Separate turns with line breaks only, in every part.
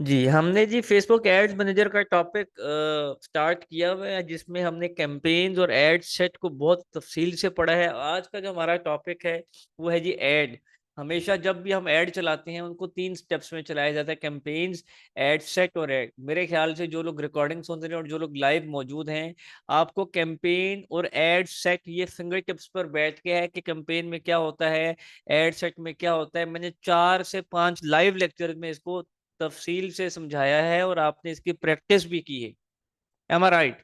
जी, हमने जी Facebook ads manager का topic start किया हुआ है, जिसमें हमने कैंपेन्स और एड सेट को बहुत तफसील से पढ़ा है। आज का जो हमारा टॉपिक है वो है जी ऐड। हमेशा जब भी हम ऐड चलाते हैं उनको 3 स्टेप्स में चलाया जाता है: कैंपेन्स, ऐड सेट और ऐड। मेरे ख्याल से जो लोग रिकॉर्डिंग सुन रहे हैं और जो लोग लाइव मौजूद हैं, आपको कैंपेन और ऐड सेट ये फिंगर टिप्स पर बैठ गया है कि कैंपेन में क्या होता है, ऐड सेट में क्या होता है। मैंने 4 से 5 लाइव लेक्चर में इसको तफसील से समझाया है और आपने इसकी प्रैक्टिस भी की है। एम आई राइट?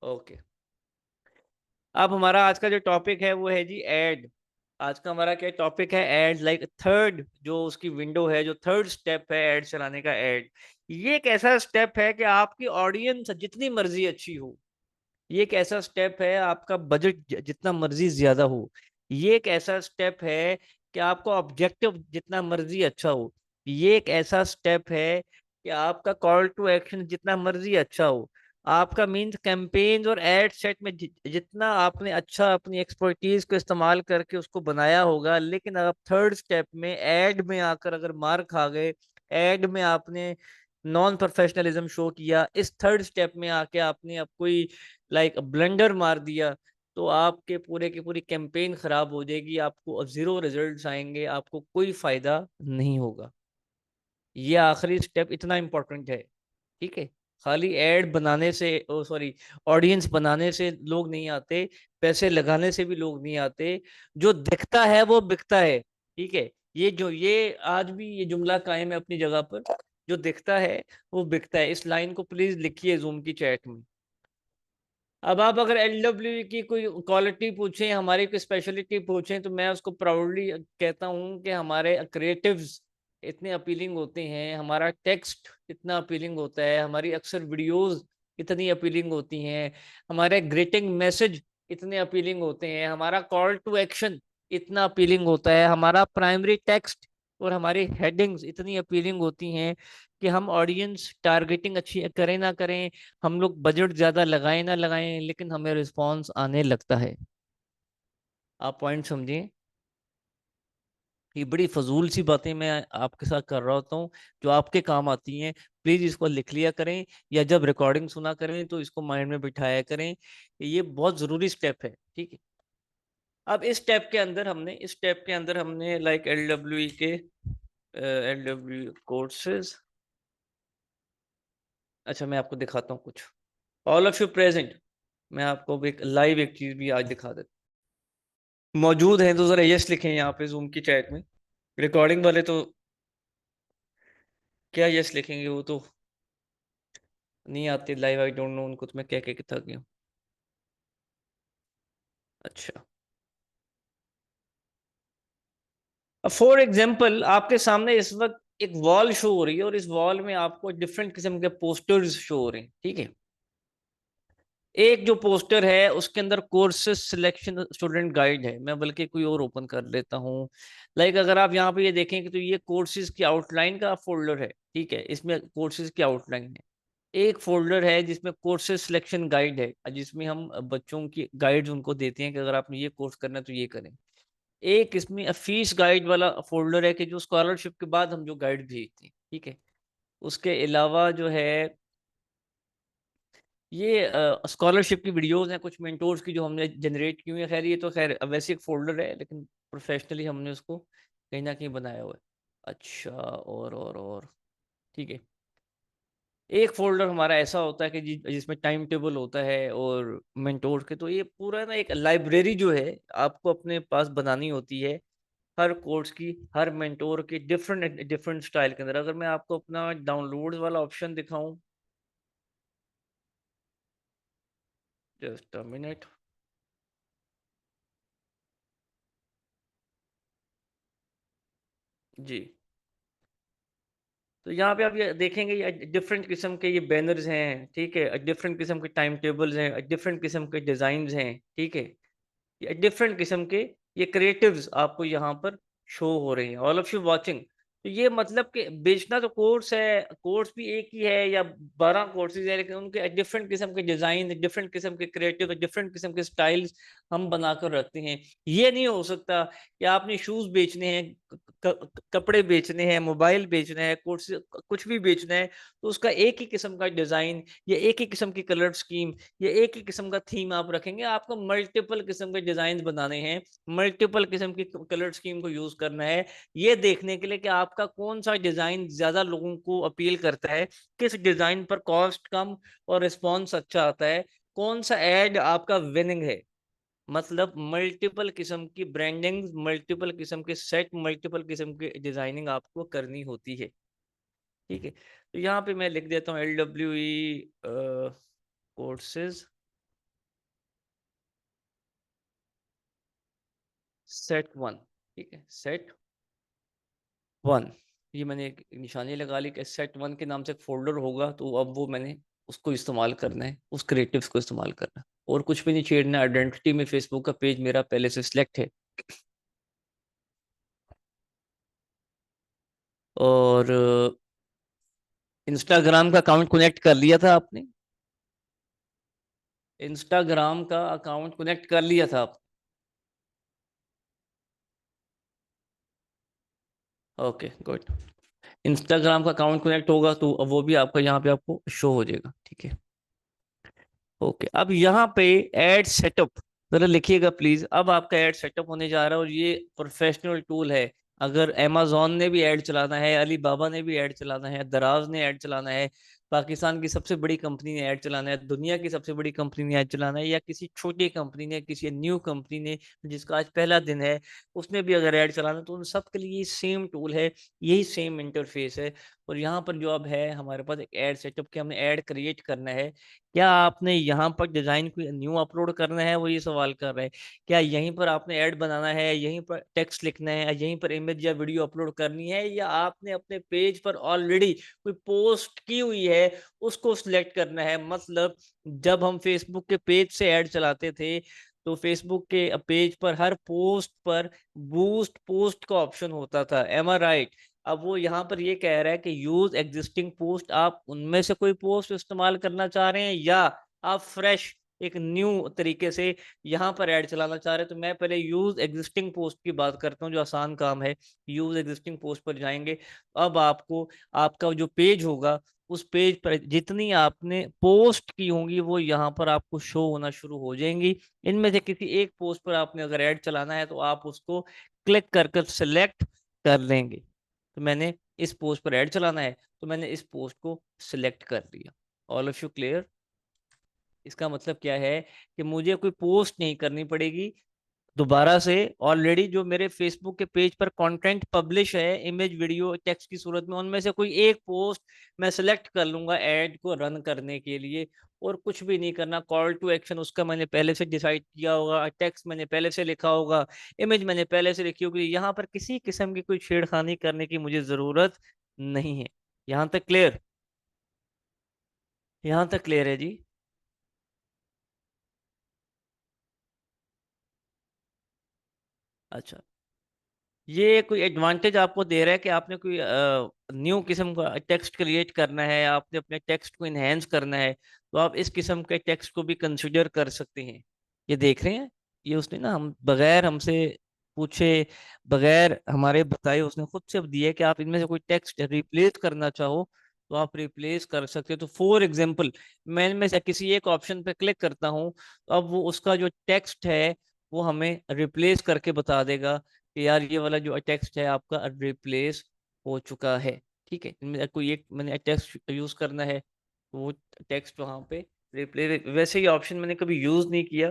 ओके। अब हमारा आज का जो टॉपिक है वो है जी एड। आज का हमारा क्या टॉपिक है? एड। लाइक थर्ड जो उसकी विंडो है, जो थर्ड स्टेप है एड चलाने का, एड। ये एक ऐसा स्टेप है कि आपकी ऑडियंस जितनी मर्जी अच्छी हो, ये एक ऐसा स्टेप है, आपका बजट जितना मर्जी ज्यादा हो, ये एक ऐसा स्टेप है कि आपका ऑब्जेक्टिव जितना मर्जी अच्छा हो, ये एक ऐसा स्टेप है कि आपका कॉल टू एक्शन जितना मर्जी अच्छा हो, आपका मीन्स कैंपेन और एड सेट में जितना आपने अच्छा अपनी एक्सपर्टीज को इस्तेमाल करके उसको बनाया होगा, लेकिन आप थर्ड स्टेप में एड में आकर अगर मार खा गए, एड में आपने नॉन प्रोफेशनलिज्म शो किया, इस थर्ड स्टेप में आके आपने अब कोई लाइक ब्लेंडर मार दिया, तो आपके पूरे की पूरी कैंपेन खराब हो जाएगी, आपको जीरो रिजल्ट्स आएंगे, आपको कोई फायदा नहीं होगा। ये आखिरी स्टेप इतना इंपॉर्टेंट है। ठीक है। खाली एड बनाने से, ओ सॉरी, ऑडियंस बनाने से लोग नहीं आते, पैसे लगाने से भी लोग नहीं आते। जो दिखता है वो बिकता है। ठीक है। ये आज भी ये जुमला कायम है अपनी जगह पर। जो दिखता है वो बिकता है। इस लाइन को प्लीज लिखिए जूम की चैट में। अब आप अगर एलडब्ल्यू की कोई क्वालिटी पूछें, हमारी कोई स्पेशलिटी पूछें, तो मैं उसको प्राउडली कहता हूँ कि हमारे क्रिएटिव्स इतने अपीलिंग होते हैं, हमारा टेक्स्ट इतना अपीलिंग होता है, हमारी अक्सर वीडियोस इतनी अपीलिंग होती हैं, हमारे ग्रीटिंग मैसेज इतने अपीलिंग होते हैं, हमारा कॉल टू एक्शन इतना अपीलिंग होता है, हमारा प्राइमरी टेक्स्ट और हमारी हेडिंग्स इतनी अपीलिंग होती हैं कि हम ऑडियंस टारगेटिंग अच्छी करें ना करें, हम लोग बजट ज्यादा लगाएं ना लगाएं, लेकिन हमें रिस्पांस आने लगता है। आप पॉइंट समझिए। ये बड़ी फजूल सी बातें मैं आपके साथ कर रहा होता हूँ, जो आपके काम आती हैं। प्लीज इसको लिख लिया करें, या जब रिकॉर्डिंग सुना करें तो इसको माइंड में बिठाया करें। ये बहुत जरूरी स्टेप है। ठीक है। अब इस स्टेप के अंदर हमने लाइक एल डब्ल्यू कोर्सेज। अच्छा, मैं आपको दिखाता हूँ कुछ। All of you present. मैं आपको एक लाइव एक चीज भी आज दिखा देता हूँ। मौजूद हैं तो जरा यस लिखें यहाँ पे जूम की चैट में। रिकॉर्डिंग वाले तो क्या यस लिखेंगे, वो तो नहीं आते लाइव, आई डोंट नो उनको तो मैं क्या क्या कितना गया। अच्छा। अब फॉर एग्जाम्पल आपके सामने इस वक्त एक वॉल शो हो रही है, और इस वॉल में आपको डिफरेंट किस्म के पोस्टर्स शो हो रहे हैं। ठीक है। एक जो पोस्टर है उसके अंदर कोर्सेज सिलेक्शन स्टूडेंट गाइड है। मैं बल्कि कोई और ओपन कर लेता हूँ। लाइक अगर आप यहाँ पे ये देखेंगे तो ये कोर्सेज की आउटलाइन का फोल्डर है। ठीक है। इसमें कोर्सेज की आउटलाइन है। एक फोल्डर है जिसमें कोर्सेज सिलेक्शन गाइड है, जिसमें हम बच्चों की गाइड्स उनको देते हैं कि अगर आपने ये कोर्स करना है तो ये करें। एक इसमें फीस गाइड वाला फोल्डर है कि जो स्कॉलरशिप के बाद हम जो गाइड भेजते हैं। ठीक है। उसके अलावा जो है ये स्कॉलरशिप की वीडियोस हैं कुछ मेंटोर्स की जो हमने जनरेट की हुई है। खैर ये तो खैर वैसे एक फोल्डर है, लेकिन प्रोफेशनली हमने उसको कहीं ना कहीं बनाया हुआ है। अच्छा, और ठीक है। एक फोल्डर हमारा ऐसा होता है कि जिसमें टाइम टेबल होता है और मेंटोर के, तो ये पूरा ना एक लाइब्रेरी जो है आपको अपने पास बनानी होती है, हर कोर्स की, हर मेंटोर की डिफरेंट डिफरेंट स्टाइल के अंदर। अगर मैं आपको अपना डाउनलोड वाला ऑप्शन दिखाऊं, जस्ट अ मिनट। जी। तो यहाँ पे आप ये देखेंगे, ये डिफरेंट किस्म के ये बैनर्स हैं। ठीक है। डिफरेंट किस्म के टाइम टेबल्स हैं, डिफरेंट किस्म के डिजाइन हैं। ठीक है। ये डिफरेंट किस्म के ये क्रिएटिव्स आपको यहाँ पर शो हो रहे हैं, ऑल ऑफ यू वाचिंग। तो ये मतलब कि बेचना तो कोर्स है, कोर्स भी एक ही है या 12 कोर्सेज है, लेकिन उनके डिफरेंट किस्म के डिजाइन, डिफरेंट किस्म के क्रिएटिव, डिफरेंट किस्म के स्टाइल्स हम बनाकर रखते हैं। ये नहीं हो सकता कि आपने शूज बेचने हैं, कपड़े बेचने हैं, मोबाइल बेचना है, कुर्सी, कुछ भी बेचना है, तो उसका एक ही किस्म का डिजाइन या एक ही किस्म की कलर स्कीम या एक ही किस्म का थीम आप रखेंगे। आपको मल्टीपल किस्म के डिजाइन बनाने हैं, मल्टीपल किस्म की कलर स्कीम को यूज करना है, ये देखने के लिए कि आपका कौन सा डिजाइन ज्यादा लोगों को अपील करता है, किस डिजाइन पर कॉस्ट कम और रिस्पॉन्स अच्छा आता है, कौन सा एड आपका विनिंग है। मतलब मल्टीपल किस्म की ब्रांडिंग, मल्टीपल किस्म के सेट, मल्टीपल किस्म की डिजाइनिंग आपको करनी होती है। ठीक है, तो यहाँ पे मैं लिख देता हूँ LWE कोर्सेज सेट वन। ठीक है, सेट वन, ये मैंने एक निशानी लगा ली कि सेट वन के नाम से एक फोल्डर होगा, तो अब वो मैंने उसको इस्तेमाल करना है, उस क्रिएटिव्स को इस्तेमाल करना है, और कुछ भी नहीं छेड़ना। आइडेंटिटी में फेसबुक का पेज मेरा पहले से सिलेक्ट है, और इंस्टाग्राम का अकाउंट कनेक्ट कर लिया था आपने? इंस्टाग्राम का अकाउंट कनेक्ट कर लिया था आप? Okay good. इंस्टाग्राम का अकाउंट कनेक्ट होगा तो अब वो भी आपका यहाँ पे आपको शो हो जाएगा। ठीक है, ओके। अब यहाँ पे एड सेटअप जरा लिखिएगा प्लीज। अब आपका एड सेटअप होने जा रहा है, और ये प्रोफेशनल टूल है। अगर amazon ने भी ऐड चलाना है, अली बाबा ने भी ऐड चलाना है, दराज ने ऐड चलाना है, पाकिस्तान की सबसे बड़ी कंपनी ने ऐड चलाना है, दुनिया की सबसे बड़ी कंपनी ने ऐड चलाना है, या किसी छोटी कंपनी ने, किसी न्यू कंपनी ने जिसका आज पहला दिन है, उसने भी अगर ऐड चलाना है, तो उन सब के लिए सेम टूल है, यही सेम इंटरफेस है। और यहाँ पर जो अब है हमारे पास एक ऐड सेटअप के, हमने ऐड क्रिएट करना है। क्या आपने यहाँ पर डिजाइन कोई न्यू अपलोड करना है, वो ये सवाल कर रहे हैं। क्या यहीं पर आपने ऐड बनाना है, यहीं पर टेक्स्ट लिखना है, या यहीं पर इमेज या वीडियो अपलोड करनी है, या आपने अपने पेज पर ऑलरेडी कोई पोस्ट की हुई है उसको सिलेक्ट करना है। मतलब जब हम फेसबुक के पेज से ऐड चलाते थे, तो फेसबुक के पेज पर हर पोस्ट पर बूस्ट पोस्ट का ऑप्शन होता था, एम आई राइट? अब वो यहाँ पर ये कह रहा है कि यूज एग्जिस्टिंग पोस्ट, आप उनमें से कोई पोस्ट इस्तेमाल करना चाह रहे हैं, या आप फ्रेश एक न्यू तरीके से यहाँ पर ऐड चलाना चाह रहे हैं। तो मैं पहले यूज एग्जिस्टिंग पोस्ट की बात करता हूँ, जो आसान काम है। यूज एग्जिस्टिंग पोस्ट पर जाएंगे। अब आपको आपका जो पेज होगा, उस पेज पर जितनी आपने पोस्ट की होंगी वो यहाँ पर आपको शो होना शुरू हो जाएंगी। इनमें से किसी एक पोस्ट पर आपने अगर ऐड चलाना है, तो आप उसको क्लिक कर कर सिलेक्ट कर लेंगे। तो मैंने इस पोस्ट पर ऐड चलाना है, तो मैंने इस पोस्ट को सिलेक्ट कर लिया। All of you clear? इसका मतलब क्या है कि मुझे कोई पोस्ट नहीं करनी पड़ेगी दोबारा से। ऑलरेडी जो मेरे फेसबुक के पेज पर कंटेंट पब्लिश है, इमेज वीडियो टेक्स्ट की सूरत में, उनमें से कोई एक पोस्ट मैं सिलेक्ट कर लूंगा ऐड को रन करने के लिए, और कुछ भी नहीं करना। कॉल टू एक्शन उसका मैंने पहले से डिसाइड किया होगा, टेक्स्ट मैंने पहले से लिखा होगा, इमेज मैंने पहले से लिखी होगी। यहाँ पर किसी किस्म की कोई छेड़खानी करने की मुझे जरूरत नहीं है। यहाँ तक क्लियर? यहाँ तक क्लियर है जी? अच्छा, ये कोई एडवांटेज आपको दे रहा है कि आपने कोई न्यू किस्म का टेक्स्ट क्रिएट करना है, आपने अपने टेक्स्ट को इनहेंस करना है, तो आप इस किस्म के टेक्स्ट को भी कंसिडर कर सकते हैं। ये देख रहे हैं, ये उसने ना हम बगैर हमसे पूछे, बगैर हमारे बताए, उसने खुद से अब दिया है कि आप इनमें से कोई टेक्स्ट रिप्लेस करना चाहो तो आप रिप्लेस कर सकते हो। तो फॉर एग्जाम्पल, मैं इनमें से किसी एक ऑप्शन पे क्लिक करता हूँ, तो अब वो उसका जो टेक्स्ट है वो हमें रिप्लेस करके बता देगा कि यार ये वाला जो टेक्स्ट है आपका रिप्लेस हो चुका है। ठीक है, इनमें कोई एक मैंने टेक्स्ट यूज करना है, तो वो टेक्स्ट वहां पे रिप्लेस। वैसे ये ऑप्शन मैंने कभी यूज नहीं किया,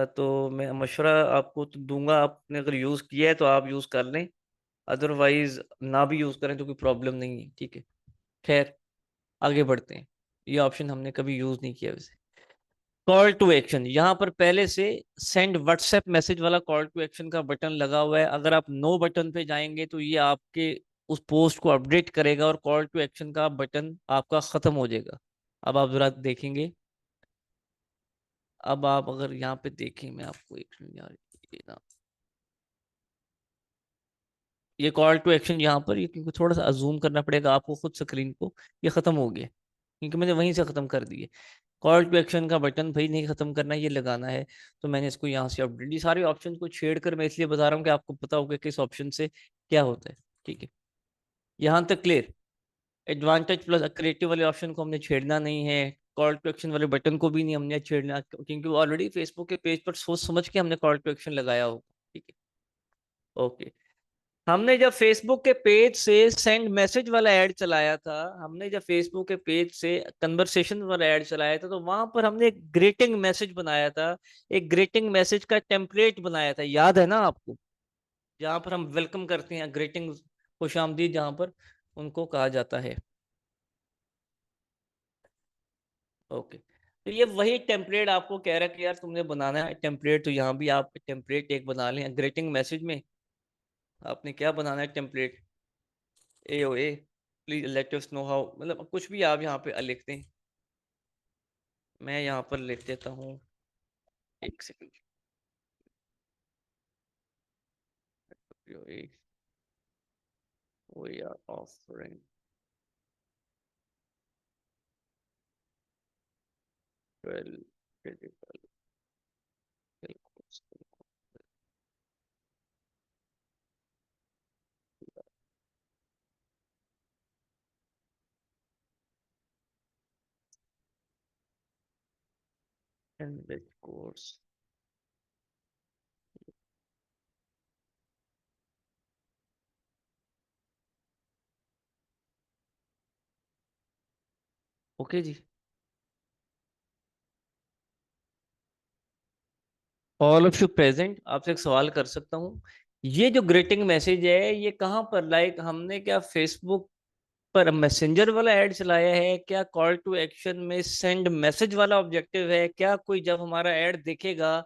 तो मैं मशवरा आपको तो दूंगा, आपने अगर यूज किया है तो आप यूज कर लें, अदरवाइज ना भी यूज करें तो कोई प्रॉब्लम नहीं है। ठीक है, खैर आगे बढ़ते हैं। ये ऑप्शन हमने कभी यूज नहीं किया वैसे। कॉल टू एक्शन, यहाँ पर पहले से सेंड व्हाट्सएप मैसेज वाला कॉल टू एक्शन का बटन लगा हुआ है। अगर आप नो बटन पे जाएंगे तो ये आपके उस पोस्ट को अपडेट करेगा, और कॉल टू एक्शन का बटन आपका खत्म हो जाएगा। अब आप जरा देखेंगे, अब आप अगर यहाँ पे देखें, मैं आपको एक मिनट यार, ये ना, ये कॉल टू एक्शन यहाँ पर, ये क्योंकि थोड़ा सा जूम करना पड़ेगा आपको खुद स्क्रीन को, ये खत्म हो गया क्योंकि मैंने वहीं से खत्म कर दिए। कॉल टू एक्शन का बटन भाई नहीं खत्म करना, ये लगाना है। तो मैंने इसको यहाँ से अपडेट, ये सारे ऑप्शन को छेड़ कर मैं इसलिए बता रहा हूँ कि आपको पता होगा किस ऑप्शन से क्या होता है। ठीक है, यहाँ तक क्लियर। एडवांटेज प्लस क्रिएटिव वाले ऑप्शन को हमने छेड़ना नहीं है, कॉल टू एक्शन वाले बटन को भी नहीं हमने छेड़ना, क्योंकि वो ऑलरेडी फेसबुक के पेज पर सोच समझ के हमने कॉल टू एक्शन लगाया हो। ठीक है, ओके। हमने जब फेसबुक के पेज से सेंड मैसेज वाला ऐड चलाया था, हमने जब फेसबुक के पेज से कन्वर्सेशन वाला ऐड चलाया था, तो वहां पर हमने एक ग्रीटिंग मैसेज बनाया था, एक ग्रीटिंग मैसेज का टेम्पलेट बनाया था, याद है ना आपको? जहां पर हम वेलकम करते हैं, ग्रीटिंग, खुशामदीद, जहां पर उनको कहा जाता है। ओके, तो ये वही टेम्पलेट आपको कह रहा है कि यार तुमने बनाना है टेम्पलेट, तो यहाँ भी आप टेम्पलेट एक बना लें ग्रीटिंग मैसेज में। आपने क्या बनाना है template? A O A, please let us know how, मतलब कुछ भी आप यहाँ पे लिख दें। मैं यहाँ पर लिख देता हूँ, एक second. We are offering 12 critical course and which course। Okay जी। ऑल ऑफ यू प्रेजेंट, आपसे एक सवाल कर सकता हूँ? ये जो ग्रीटिंग मैसेज है ये कहाँ पर, लाइक हमने क्या फेसबुक पर मैसेंजर वाला ऐड चलाया है, क्या कॉल टू एक्शन में सेंड मैसेज वाला ऑब्जेक्टिव है, क्या कोई जब हमारा ऐड देखेगा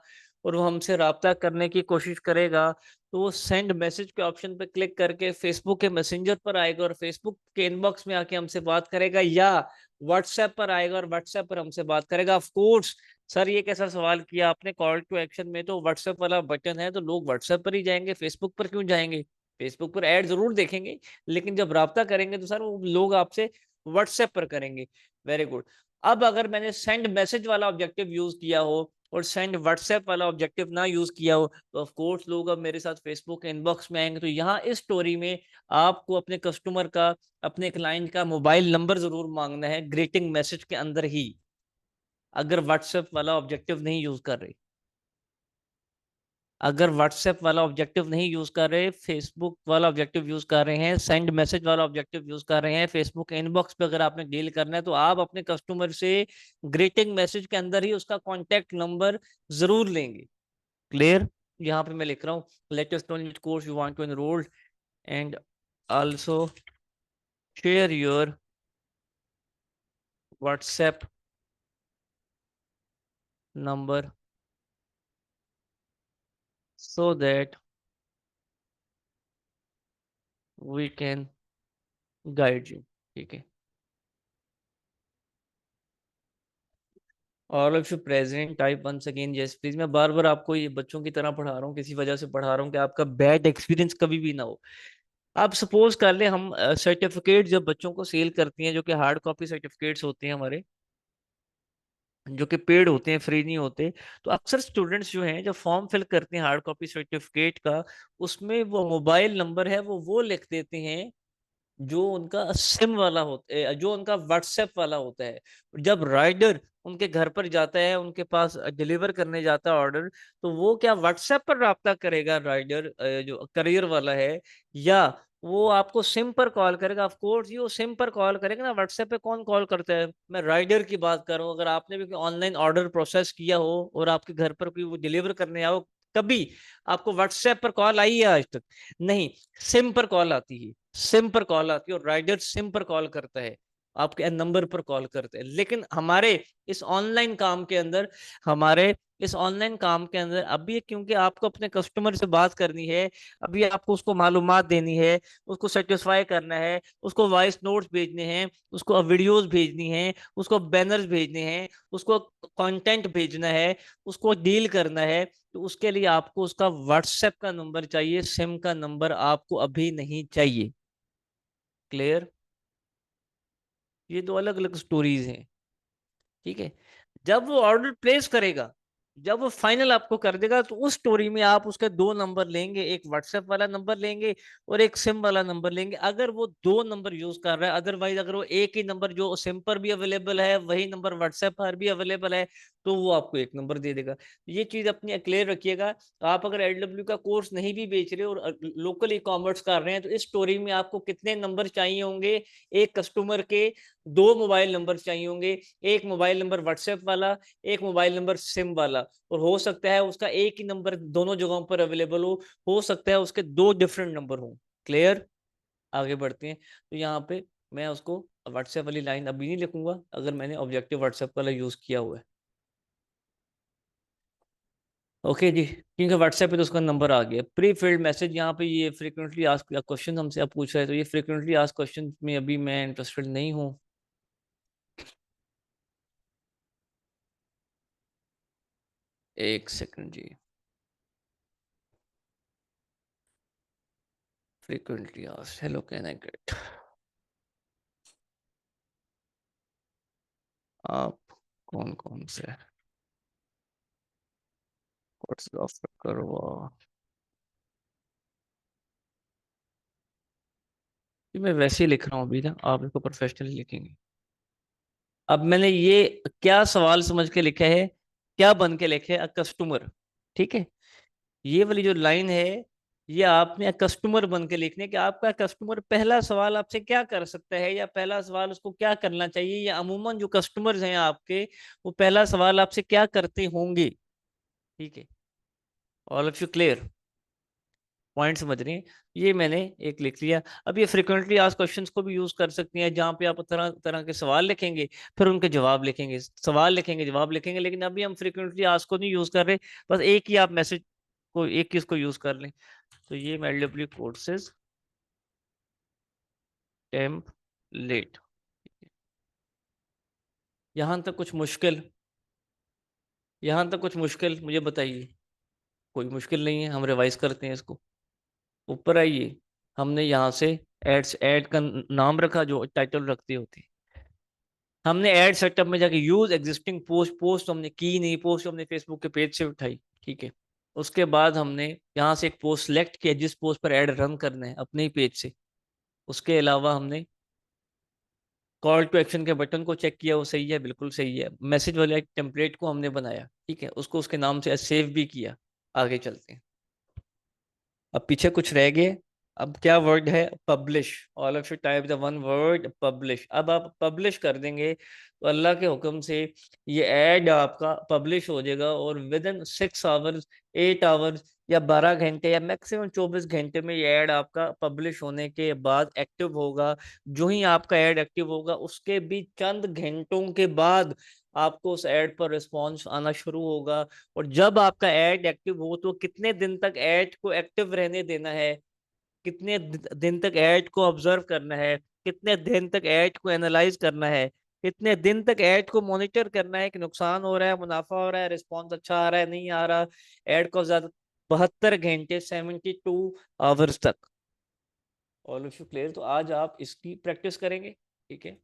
और वो हमसे राब्ता करने की कोशिश करेगा, तो वो सेंड मैसेज के ऑप्शन पे क्लिक करके फेसबुक के मैसेंजर पर आएगा और फेसबुक के इनबॉक्स में आके हमसे बात करेगा, या व्हाट्सएप पर आएगा और व्हाट्सएप पर हमसे बात करेगा? Of course. सर ये कैसा सवाल किया आपने? कॉल टू एक्शन में तो व्हाट्सएप वाला बटन है, तो लोग व्हाट्सएप पर ही जाएंगे, फेसबुक पर क्यों जाएंगे? फेसबुक पर ऐड जरूर देखेंगे, लेकिन जब राब्ता करेंगे तो सर वो लोग आपसे व्हाट्सएप पर करेंगे। Very good. अब अगर मैंने सेंड मैसेज वाला ऑब्जेक्टिव यूज किया हो और सेंड व्हाट्सएप वाला ऑब्जेक्टिव ना यूज किया हो, तो ऑफ कोर्स लोग अब मेरे साथ फेसबुक के इनबॉक्स में आएंगे। तो यहाँ इस स्टोरी में आपको अपने कस्टमर का, अपने क्लाइंट का मोबाइल नंबर जरूर मांगना है ग्रीटिंग मैसेज के अंदर ही, अगर व्हाट्सएप वाला ऑब्जेक्टिव नहीं यूज कर रहे। अगर व्हाट्सएप वाला ऑब्जेक्टिव नहीं यूज कर रहे, फेसबुक वाला ऑब्जेक्टिव यूज कर रहे हैं, सेंड मैसेज वाला ऑब्जेक्टिव यूज कर रहे हैं, फेसबुक इनबॉक्स पे अगर आपने डील करना है, तो आप अपने कस्टमर से ग्रीटिंग मैसेज के अंदर ही उसका कॉन्टेक्ट नंबर जरूर लेंगे। क्लियर? यहाँ पे मैं लिख रहा हूँ, latest know which course you want to enroll and also share your WhatsApp number so that we can guide you। ठीक है, all of you present type once again yes please. मैं बार बार आपको ये बच्चों की तरह पढ़ा रहा हूँ, किसी वजह से पढ़ा रहा हूँ कि आपका बैड एक्सपीरियंस कभी भी ना हो। आप सपोज कर ले, हम सर्टिफिकेट जब बच्चों को सेल करती हैं, जो कि हार्ड कॉपी सर्टिफिकेट्स होते हैं हमारे, जो कि पेड होते हैं, फ्री नहीं होते, तो अक्सर स्टूडेंट्स जो हैं, जब फॉर्म फिल करते हैं हार्ड कॉपी सर्टिफिकेट का, उसमें वो मोबाइल नंबर है वो लिख देते हैं जो उनका सिम वाला होता है, जो उनका व्हाट्सएप वाला होता है। जब राइडर उनके घर पर जाता है, उनके पास डिलीवर करने जाता है ऑर्डर, तो वो क्या व्हाट्सएप पर राब्ता करेगा राइडर, जो करियर वाला है, या वो आपको सिम पर कॉल करेगा? ऑफ कोर्स ये वो सिम पर कॉल करेगा ना, व्हाट्सएप पे कौन कॉल करता है? मैं राइडर की बात कर रहा हूँ। अगर आपने भी ऑनलाइन ऑर्डर प्रोसेस किया हो और आपके घर पर कोई वो डिलीवर करने आओ, कभी आपको व्हाट्सएप पर कॉल आई है आज तक? नहीं, सिम पर कॉल आती है, सिम पर कॉल आती है और राइडर सिम पर कॉल करता है, आपके नंबर पर कॉल करते हैं। लेकिन हमारे इस ऑनलाइन काम के अंदर, हमारे इस ऑनलाइन काम के अंदर अभी, क्योंकि आपको अपने कस्टमर से बात करनी है, अभी आपको उसको मालूमात देनी है, उसको सेटिस्फाई करना है, उसको वॉइस नोट्स भेजने हैं, उसको वीडियोस भेजनी है, उसको बैनर्स भेजने हैं, उसको कंटेंट भेजना है, उसको डील करना है, तो उसके लिए आपको उसका व्हाट्सएप का नंबर चाहिए, सिम का नंबर आपको अभी नहीं चाहिए। क्लियर? ये दो अलग अलग स्टोरीज हैं। ठीक है, जब वो ऑर्डर प्लेस करेगा, जब वो फाइनल आपको कर देगा, तो उस स्टोरी में आप उसके दो नंबर लेंगे, एक व्हाट्सएप वाला नंबर लेंगे और एक सिम वाला नंबर लेंगे, अगर वो दो नंबर यूज कर रहा है। अदरवाइज अगर वो एक ही नंबर जो सिम पर भी अवेलेबल है वही नंबर व्हाट्सएप पर भी अवेलेबल है, तो वो आपको एक नंबर दे देगा। ये चीज अपनी क्लियर रखिएगा। आप अगर एलडब्ल्यू का कोर्स नहीं भी बेच रहे और लोकल ई कॉमर्स कर रहे हैं, तो इस स्टोरी में आपको कितने नंबर चाहिए होंगे? एक कस्टमर के दो मोबाइल नंबर चाहिए होंगे, एक मोबाइल नंबर व्हाट्सएप वाला, एक मोबाइल नंबर सिम वाला। और हो सकता है उसका एक ही नंबर दोनों जगहों पर अवेलेबल हो सकता है उसके दो डिफरेंट नंबर हो। क्लियर? आगे बढ़ते हैं। तो यहाँ पे मैं उसको व्हाट्सएप वाली लाइन अभी नहीं लिखूंगा अगर मैंने ऑब्जेक्टिव व्हाट्सएप वाला यूज किया हुआ है। ओके जी, क्योंकि व्हाट्सएप पे तो उसका नंबर आ गया। प्री फिल्ड मैसेज, यहाँ पे ये फ्रिक्वेंटली आस्क क्वेश्चन हमसे आप पूछ रहे हैं, तो ये फ्रिक्वेंटली आस्क क्वेश्चन में अभी मैं इंटरेस्टेड नहीं हूँ। एक सेकंड जी। Frequently ask, hello can I get, आप कौन कौन से कोर्स ऑफर करवा। ये मैं वैसे ही लिख रहा हूँ अभी ना, आप इसको प्रोफेशनली लिखेंगे। अब मैंने ये क्या सवाल समझ के लिखा है, क्या बन के लिखे है, कस्टमर। ठीक है, ये वाली जो लाइन है, ये आपने कस्टमर बन के लिखने कि आपका कस्टमर पहला सवाल आपसे क्या कर सकता है, या पहला सवाल उसको क्या करना चाहिए, या अमूमन जो कस्टमर्स हैं आपके, वो पहला सवाल आपसे क्या करते होंगे। ठीक है, all of you clear? Point समझ रही हैं? ये मैंने एक लिख लिया। अब ये फ्रिक्वेंटली आस्क्ड क्वेश्चंस को भी यूज कर सकती हैं, जहाँ पे आप तरह तरह के सवाल लिखेंगे, फिर उनके जवाब लिखेंगे, सवाल लिखेंगे, जवाब लिखेंगे। लेकिन अभी हम फ्रिक्वेंटली आस्क्ड को नहीं यूज कर रहे, बस एक ही आप मैसेज को, एक ही इसको यूज कर लें। तो ये एलडब्ल्यू कोर्सेज टेम्पलेट। यहाँ तक कुछ मुश्किल? यहाँ तक कुछ मुश्किल मुझे बताइए। कोई मुश्किल नहीं है, हम रिवाइज करते हैं इसको। ऊपर आइए, हमने यहाँ से एड्स, ऐड का नाम रखा जो टाइटल रखती होती। हमने ऐड सेटअप में जाके यूज एग्जिस्टिंग पोस्ट, पोस्ट हमने की नहीं, पोस्ट हमने फेसबुक के पेज से उठाई। ठीक है, उसके बाद हमने यहाँ से एक पोस्ट सेलेक्ट किया जिस पोस्ट पर ऐड रन करना है अपने ही पेज से। उसके अलावा हमने कॉल टू एक्शन के बटन को चेक किया, वो सही है, बिल्कुल सही है। मैसेज वाले एक टेम्पलेट को हमने बनाया, ठीक है, उसको उसके नाम से सेव भी किया। आगे चलते हैं। अब पीछे कुछ रह गए। अब क्या वर्ड है? Publish. All of you type the one word publish. अब आप पब्लिश कर देंगे तो अल्लाह के हुक्म से ये ऐड आपका पब्लिश हो जाएगा, और विद इन 6 आवर्स, 8 आवर्स, या 12 घंटे, या मैक्सिमम 24 घंटे में ये ऐड आपका पब्लिश होने के बाद एक्टिव होगा। जो ही आपका ऐड एक्टिव होगा, उसके भी चंद घंटों के बाद आपको उस ऐड पर रिस्पॉन्स आना शुरू होगा। और जब आपका ऐड एक्टिव हो, तो कितने दिन तक ऐड को एक्टिव रहने देना है, कितने दिन तक ऐड को ऑब्जर्व करना है, कितने दिन तक ऐड को एनालाइज करना है, कितने दिन तक ऐड को मॉनिटर करना है कि नुकसान हो रहा है, मुनाफा हो रहा है, रिस्पॉन्स अच्छा आ रहा है, नहीं आ रहा। ऐड को ज्यादा 72 घंटे, 72 आवर्स तक। All of you clear? तो आज आप इसकी प्रैक्टिस करेंगे। ठीक है,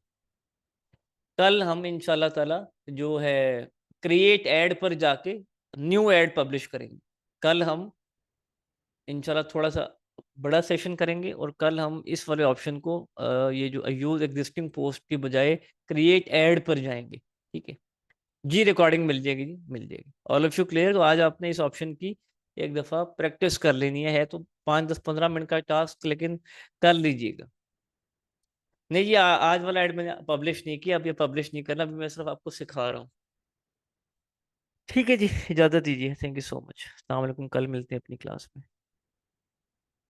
कल हम इंशाल्लाह ताला जो है क्रिएट ऐड पर जाके न्यू ऐड पब्लिश करेंगे। कल हम इंशाल्लाह थोड़ा सा बड़ा सेशन करेंगे, और कल हम इस वाले ऑप्शन को ये जो यूज एग्जिस्टिंग पोस्ट की बजाय क्रिएट ऐड पर जाएंगे। ठीक है जी, रिकॉर्डिंग मिल जाएगी जी, मिल जाएगी। All of you clear? तो आज आपने इस ऑप्शन की एक दफ़ा प्रैक्टिस कर लेनी है तो 5, 10, 15 मिनट का टास्क, लेकिन कर लीजिएगा। नहीं जी, आज वाला ऐड मैंने पब्लिश नहीं किया, अब ये पब्लिश नहीं करना, अभी मैं सिर्फ आपको सिखा रहा हूँ। ठीक है जी, इजाज़त दीजिए। Thank you so much. अस्सलाम वालेकुम, कल मिलते हैं अपनी क्लास में।